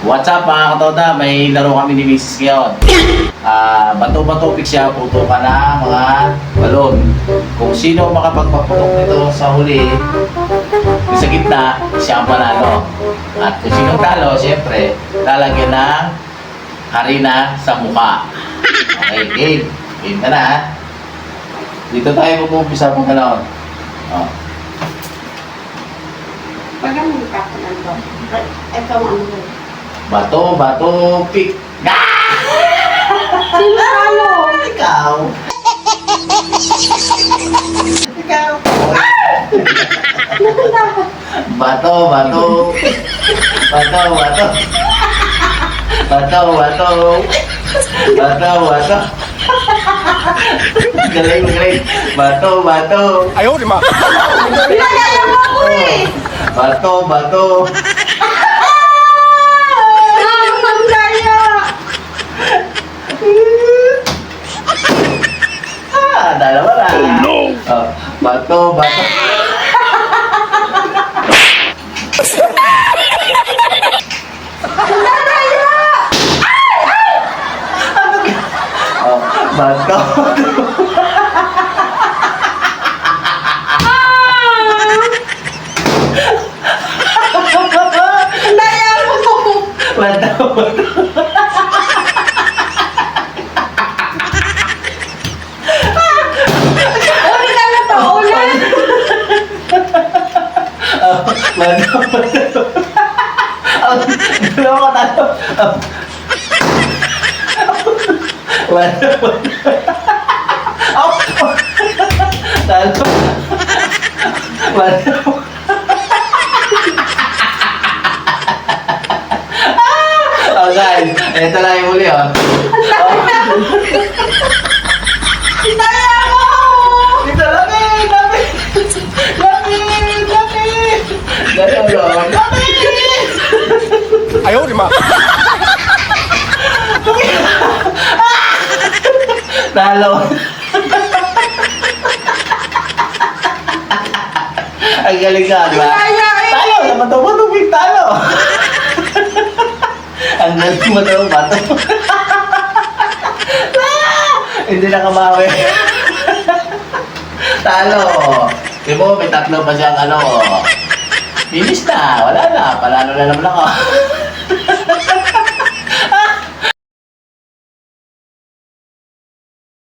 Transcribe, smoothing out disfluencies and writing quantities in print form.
What's up mga katoda? May laro kami ni Mrs. ngayon. Bato-bato pick siya, puto ka na mga balon. Kung sino makapagpaputok nito sa huli, yung sa gitna, siya ang panalo. At kung sino talo, siyempre, lalagyan ng harina sa mukha. Okay, game. Game ka na ha. Dito tayo mag-umpisa mong galon. Oh. Pagano ka ko lang to? Ito ang ano. Bato, pick. Sino talo? Ikaw. Ikaw. Bato. Galing. Bato. Ayaw, di ma. Pinagaya mo ako eh! Bato. Ang daya! Dalawa na. Oh, no. Oh, bato. Oh, bato. Ang daya mo! Bato. Ulit na to, ulit! Bato. Dalawa ka talo. Bato. Talo. Bato. Oh guys, ito na yung muli oh. Ang daya mo! Dito lami. Ayaw, di ma. Talo. Ang galing ka, di ba? Daya eh! Talo, bato, talo. Ang galing mo daw, bato. Hindi na kamawi. Talo. Di mo, may tatlo pa siyang ano. Finish na. Wala na. Panalo na naman ako.